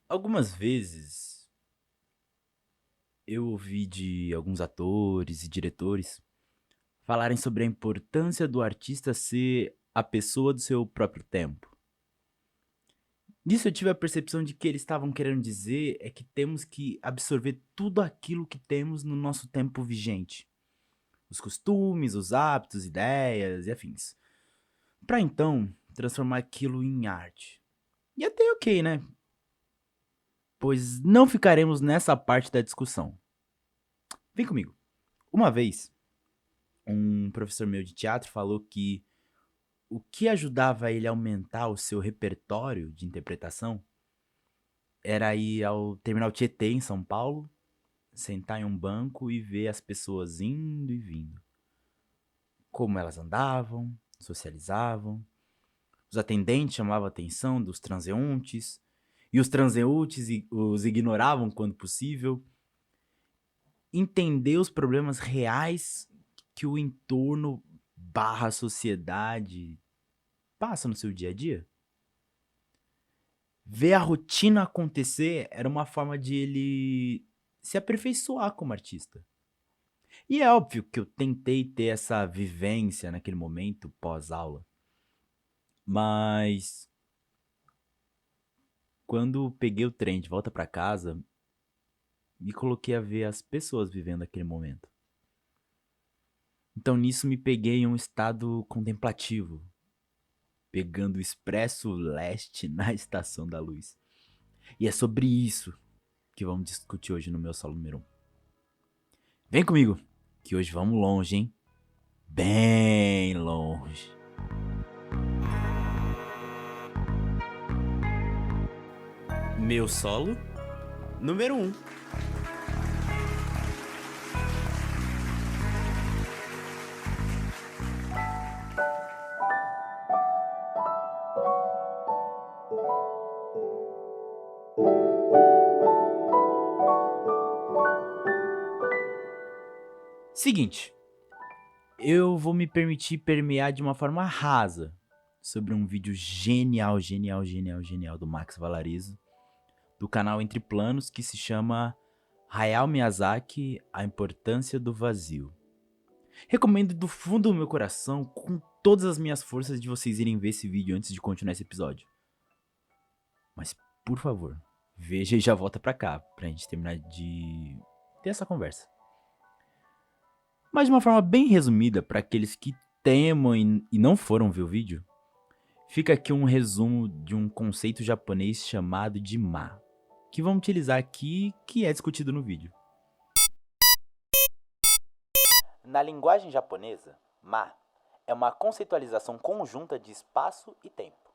Algumas vezes eu ouvi de alguns atores e diretores falarem sobre a importância do artista ser a pessoa do seu próprio tempo. Nisso eu tive a percepção de que eles estavam querendo dizer é que temos que absorver tudo aquilo que temos no nosso tempo vigente. Os costumes, os hábitos, ideias e afins. Para então transformar aquilo em arte. E até ok, né? Pois não ficaremos nessa parte da discussão. Vem comigo. Uma vez, um professor meu de teatro falou que o que ajudava ele a aumentar o seu repertório de interpretação era ir ao terminal Tietê, em São Paulo, sentar em um banco e ver as pessoas indo e vindo. Como elas andavam, socializavam. Os atendentes chamavam a atenção dos transeuntes, e os transeuntes os ignoravam quando possível. Entender os problemas reais que o entorno barra sociedade passa no seu dia a dia. Ver a rotina acontecer era uma forma de ele se aperfeiçoar como artista. E é óbvio que eu tentei ter essa vivência naquele momento pós-aula, mas quando peguei o trem de volta para casa, me coloquei a ver as pessoas vivendo aquele momento. Então nisso me peguei em um estado contemplativo, pegando o Expresso Leste na Estação da Luz. E é sobre isso que vamos discutir hoje no meu solo número 1. Vem comigo, que hoje vamos longe, hein? Bem longe. Meu solo número 1. Seguinte, eu vou me permitir permear de uma forma rasa sobre um vídeo genial, genial, genial, genial do Max Valarizo, do canal Entre Planos, que se chama Hayao Miyazaki, A Importância do Vazio. Recomendo do fundo do meu coração, com todas as minhas forças, de vocês irem ver esse vídeo antes de continuar esse episódio. Mas, por favor, veja e já volta pra cá, pra gente terminar de ter essa conversa. Mas de uma forma bem resumida, para aqueles que temam e não foram ver o vídeo, fica aqui um resumo de um conceito japonês chamado de Ma, que vamos utilizar aqui, que é discutido no vídeo. Na linguagem japonesa, Ma é uma conceitualização conjunta de espaço e tempo,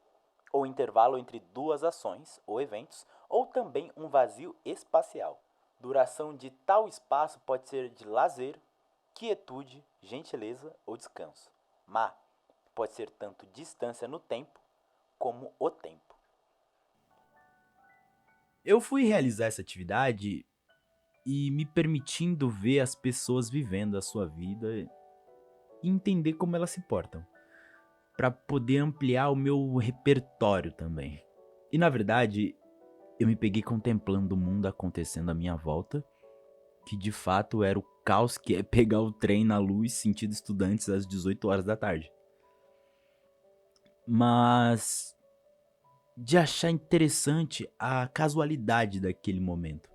ou intervalo entre duas ações ou eventos, ou também um vazio espacial. Duração de tal espaço pode ser de lazer, quietude, gentileza ou descanso. Ma pode ser tanto distância no tempo como o tempo. Eu fui realizar essa atividade e me permitindo ver as pessoas vivendo a sua vida e entender como elas se portam, para poder ampliar o meu repertório também. E na verdade, eu me peguei contemplando o mundo acontecendo à minha volta, que de fato era o caos que é pegar o trem na luz sentido estudantes às 18 horas da tarde. Mas de achar interessante a casualidade daquele momento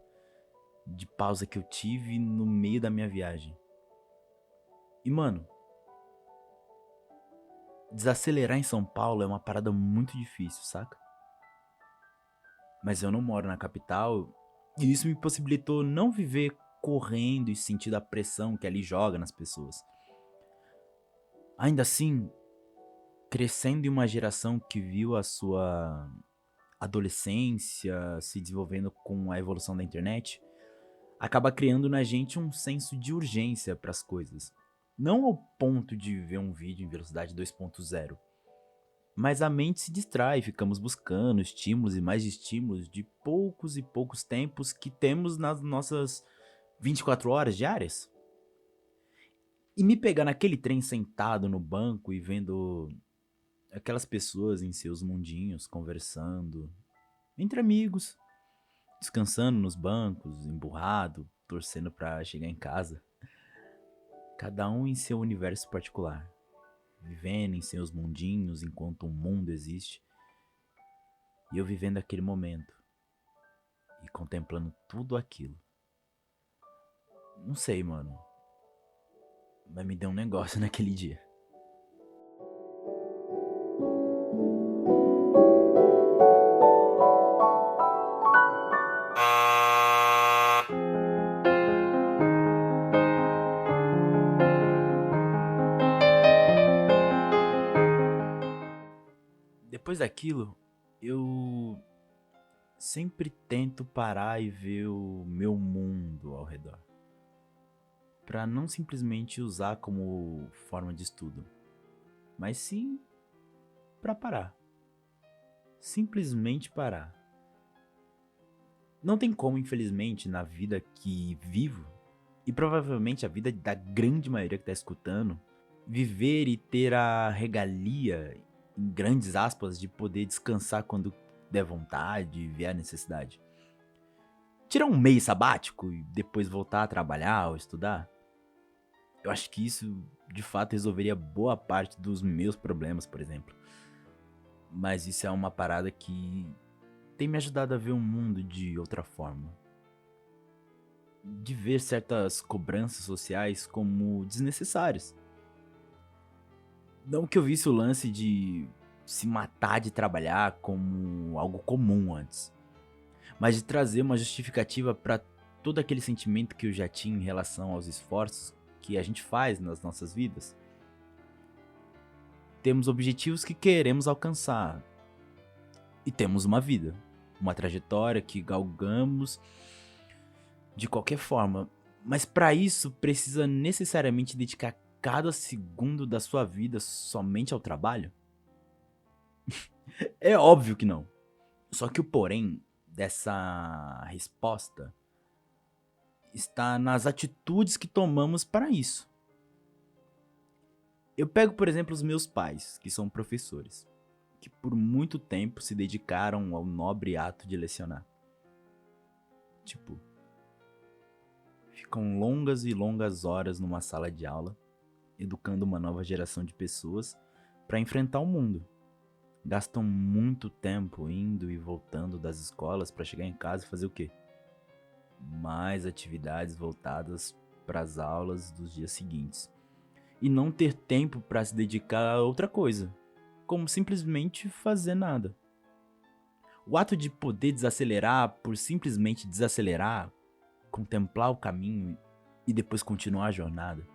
de pausa que eu tive no meio da minha viagem. E mano, desacelerar em São Paulo é uma parada muito difícil, saca? Mas eu não moro na capital e isso me possibilitou não viver correndo e sentindo a pressão que ali joga nas pessoas. Ainda assim, crescendo em uma geração que viu a sua adolescência se desenvolvendo com a evolução da internet, acaba criando na gente um senso de urgência para as coisas. Não ao ponto de ver um vídeo em velocidade 2.0, mas a mente se distrai, ficamos buscando estímulos e mais estímulos de poucos e poucos tempos que temos nas nossas 24 horas diárias. E me pegar naquele trem sentado no banco e vendo aquelas pessoas em seus mundinhos conversando entre amigos, descansando nos bancos, emburrado, torcendo pra chegar em casa. Cada um em seu universo particular, vivendo em seus mundinhos enquanto o mundo existe. E eu vivendo aquele momento e contemplando tudo aquilo. Não sei, mano, mas me deu um negócio naquele dia. Depois daquilo, eu sempre tento parar e ver o meu mundo ao redor, para não simplesmente usar como forma de estudo, mas sim para parar, simplesmente parar. Não tem como, infelizmente, na vida que vivo, e provavelmente a vida da grande maioria que tá escutando, viver e ter a regalia, em grandes aspas, de poder descansar quando der vontade e vier a necessidade. Tirar um mês sabático e depois voltar a trabalhar ou estudar, eu acho que isso de fato resolveria boa parte dos meus problemas, por exemplo. Mas isso é uma parada que tem me ajudado a ver o mundo de outra forma. De ver certas cobranças sociais como desnecessárias. Não que eu visse o lance de se matar de trabalhar como algo comum antes, mas de trazer uma justificativa para todo aquele sentimento que eu já tinha em relação aos esforços que a gente faz nas nossas vidas. Temos objetivos que queremos alcançar e temos uma vida, uma trajetória que galgamos de qualquer forma, mas para isso precisa necessariamente dedicar cada segundo da sua vida somente ao trabalho? É óbvio que não. Só que o porém dessa resposta está nas atitudes que tomamos para isso. Eu pego, por exemplo, os meus pais, que são professores, que por muito tempo se dedicaram ao nobre ato de lecionar. Tipo, ficam longas e longas horas numa sala de aula, educando uma nova geração de pessoas para enfrentar o mundo. Gastam muito tempo indo e voltando das escolas para chegar em casa e fazer o quê? Mais atividades voltadas para as aulas dos dias seguintes. E não ter tempo para se dedicar a outra coisa, como simplesmente fazer nada. O ato de poder desacelerar por simplesmente desacelerar, contemplar o caminho e depois continuar a jornada.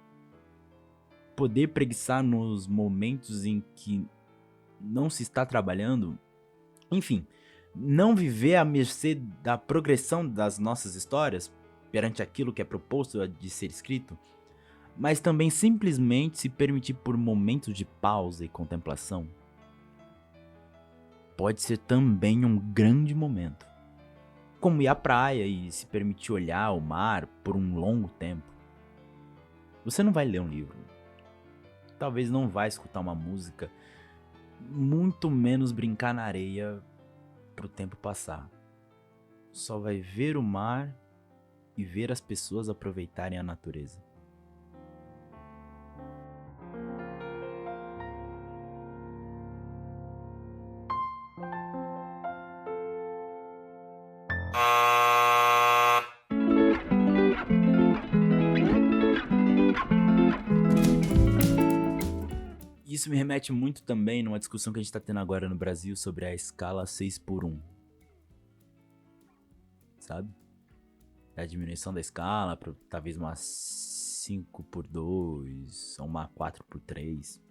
Poder preguiçar nos momentos em que não se está trabalhando, enfim, não viver à mercê da progressão das nossas histórias perante aquilo que é proposto de ser escrito, mas também simplesmente se permitir por momentos de pausa e contemplação. Pode ser também um grande momento, como ir à praia e se permitir olhar o mar por um longo tempo. Você não vai ler um livro, talvez não vai escutar uma música, muito menos brincar na areia pro tempo passar. Só vai ver o mar e ver as pessoas aproveitarem a natureza. Isso me remete muito também numa discussão que a gente tá tendo agora no Brasil sobre a escala 6x1, sabe? A diminuição da escala para talvez uma 5x2 ou uma 4x3.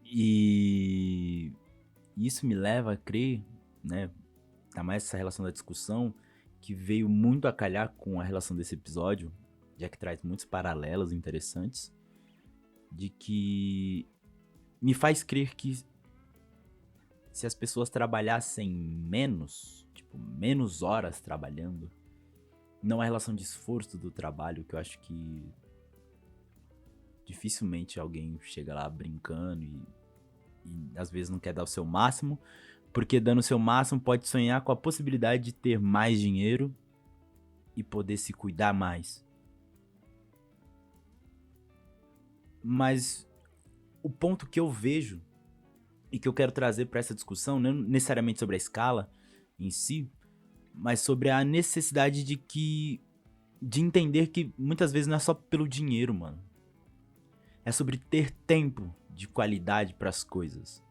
E isso me leva a crer, né? Tá mais essa relação da discussão que veio muito a calhar com a relação desse episódio, já que traz muitos paralelos interessantes, de que me faz crer que se as pessoas trabalhassem menos, tipo, menos horas trabalhando, não a relação de esforço do trabalho, que eu acho que dificilmente alguém chega lá brincando e às vezes não quer dar o seu máximo Porque dando o seu máximo pode sonhar com a possibilidade de ter mais dinheiro e poder se cuidar mais. Mas o ponto que eu vejo e que eu quero trazer para essa discussão, não necessariamente sobre a escala em si, mas sobre a necessidade de entender que muitas vezes não é só pelo dinheiro, mano. É sobre ter tempo de qualidade para as coisas.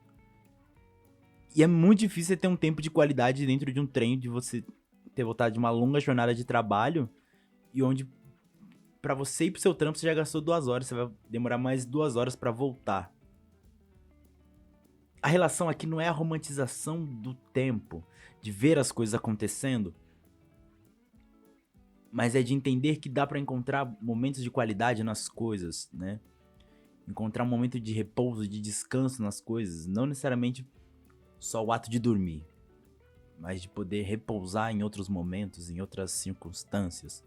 E é muito difícil você ter um tempo de qualidade dentro de um trem, de você ter voltado de uma longa jornada de trabalho e onde pra você ir pro seu trampo você já gastou 2 horas, você vai demorar mais 2 horas pra voltar. A relação aqui não é a romantização do tempo, de ver as coisas acontecendo, mas é de entender que dá pra encontrar momentos de qualidade nas coisas, né? Encontrar um momento de repouso, de descanso nas coisas, não necessariamente só o ato de dormir, mas de poder repousar em outros momentos, em outras circunstâncias.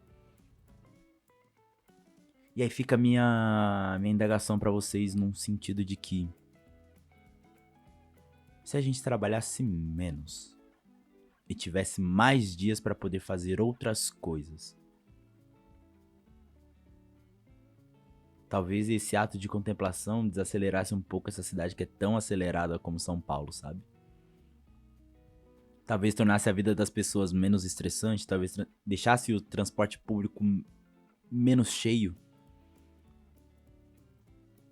E aí fica a minha indagação pra vocês num sentido de que se a gente trabalhasse menos e tivesse mais dias pra poder fazer outras coisas, talvez esse ato de contemplação desacelerasse um pouco essa cidade que é tão acelerada como São Paulo, sabe? Talvez tornasse a vida das pessoas menos estressante, talvez deixasse o transporte público menos cheio.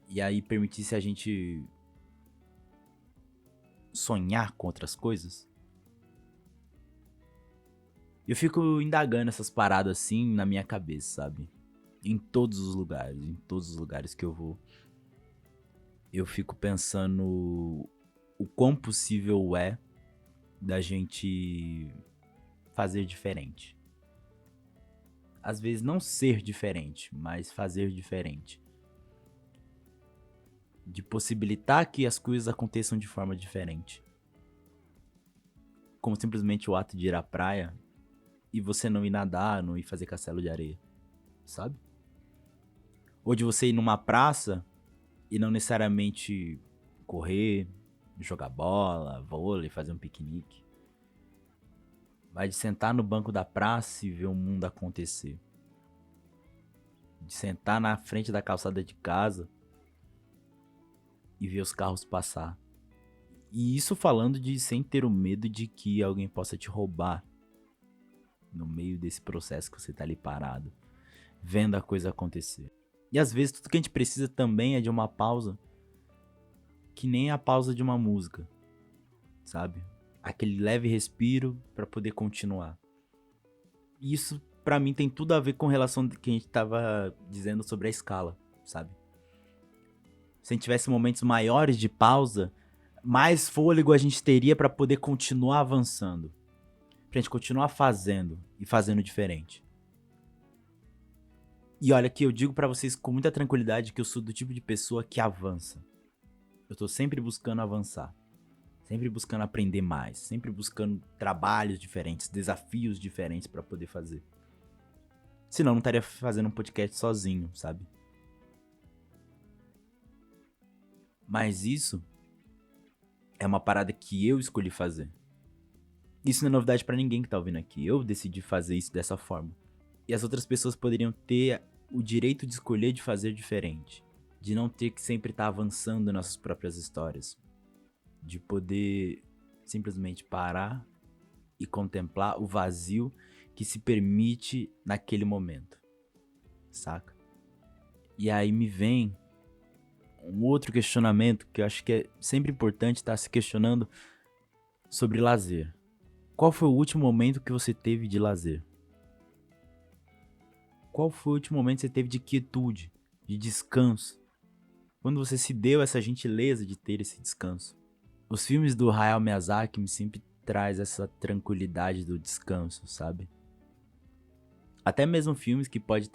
E aí permitisse a gente sonhar com outras coisas. Eu fico indagando essas paradas assim na minha cabeça, sabe? Em todos os lugares que eu vou. Eu fico pensando o quão possível é da gente fazer diferente. Às vezes não ser diferente, mas fazer diferente. De possibilitar que as coisas aconteçam de forma diferente. Como simplesmente o ato de ir à praia e você não ir nadar, não ir fazer castelo de areia, sabe? Ou de você ir numa praça e não necessariamente correr, jogar bola, vôlei, fazer um piquenique. Mas de sentar no banco da praça e ver o mundo acontecer. De sentar na frente da calçada de casa e ver os carros passar. E isso falando de sem ter o medo de que alguém possa te roubar no meio desse processo que você tá ali parado, vendo a coisa acontecer. E às vezes tudo que a gente precisa também é de uma pausa, que nem a pausa de uma música, sabe? Aquele leve respiro pra poder continuar. E isso pra mim tem tudo a ver com relação que a gente tava dizendo sobre a escala, sabe? Se a gente tivesse momentos maiores de pausa, mais fôlego a gente teria pra poder continuar avançando. Pra gente continuar fazendo e fazendo diferente. E olha que eu digo pra vocês com muita tranquilidade que eu sou do tipo de pessoa que avança. Eu tô sempre buscando avançar. Sempre buscando aprender mais. Sempre buscando trabalhos diferentes, desafios diferentes pra poder fazer. Senão eu não estaria fazendo um podcast sozinho, sabe? Mas isso é uma parada que eu escolhi fazer. Isso não é novidade pra ninguém que tá ouvindo aqui. Eu decidi fazer isso dessa forma. E as outras pessoas poderiam ter o direito de escolher de fazer diferente. De não ter que sempre estar avançando nas suas próprias histórias. De poder simplesmente parar e contemplar o vazio que se permite naquele momento. Saca? E aí me vem um outro questionamento que eu acho que é sempre importante estar se questionando sobre lazer. Qual foi o último momento que você teve de lazer? Qual foi o último momento que você teve de quietude, de descanso? Quando você se deu essa gentileza de ter esse descanso? Os filmes do Hayao Miyazaki me sempre traz essa tranquilidade do descanso, sabe? Até mesmo filmes que pode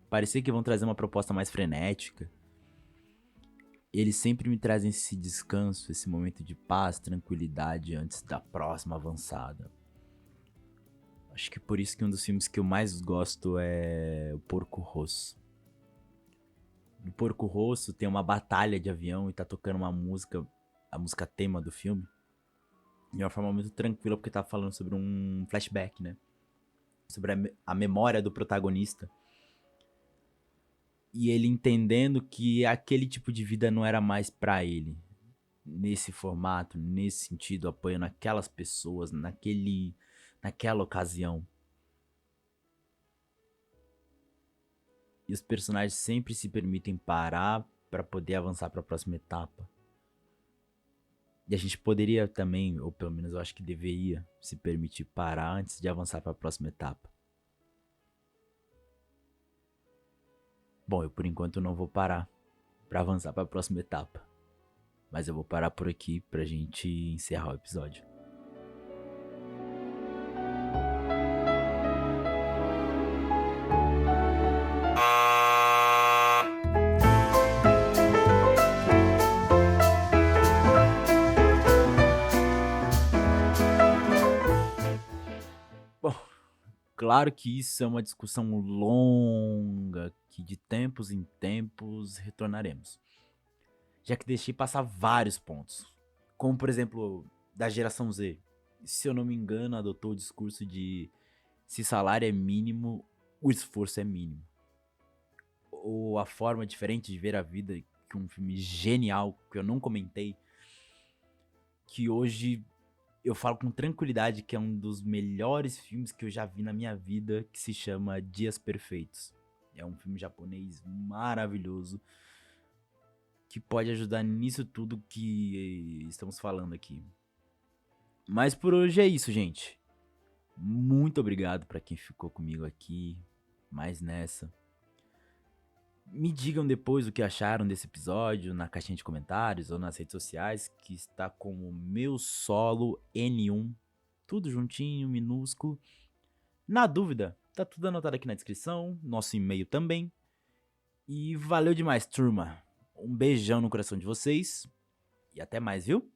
parecer que vão trazer uma proposta mais frenética, eles sempre me trazem esse descanso, esse momento de paz, tranquilidade antes da próxima avançada. Acho que por isso que um dos filmes que eu mais gosto é o Porco Rosso. No Porco Rosso tem uma batalha de avião e tá tocando uma música, a música tema do filme. de uma forma muito tranquila, porque tava falando sobre um flashback, né? Sobre a memória do protagonista. E ele entendendo que aquele tipo de vida não era mais pra ele. Nesse formato, nesse sentido, apoiando aquelas pessoas, naquela ocasião. E os personagens sempre se permitem parar pra poder avançar pra próxima etapa. E a gente poderia também, ou pelo menos eu acho que deveria, se permitir parar antes de avançar pra próxima etapa. Bom, eu por enquanto não vou parar pra avançar pra próxima etapa. Mas eu vou parar por aqui pra gente encerrar o episódio. Bom, claro que isso é uma discussão longa que de tempos em tempos retornaremos. Já que deixei passar vários pontos. Como, por exemplo, da geração Z. Se eu não me engano, adotou o discurso de se salário é mínimo, o esforço é mínimo. Ou a forma diferente de ver a vida, que um filme genial, que eu não comentei, que hoje eu falo com tranquilidade que é um dos melhores filmes que eu já vi na minha vida, que se chama Dias Perfeitos. É um filme japonês maravilhoso, que pode ajudar nisso tudo que estamos falando aqui. Mas por hoje é isso, gente. Muito obrigado para quem ficou comigo aqui, mais nessa. Me digam depois o que acharam desse episódio na caixinha de comentários ou nas redes sociais, que está como meu solo N1, tudo juntinho, minúsculo. Na dúvida, tá tudo anotado aqui na descrição, nosso e-mail também. E valeu demais, turma. Um beijão no coração de vocês e até mais, viu?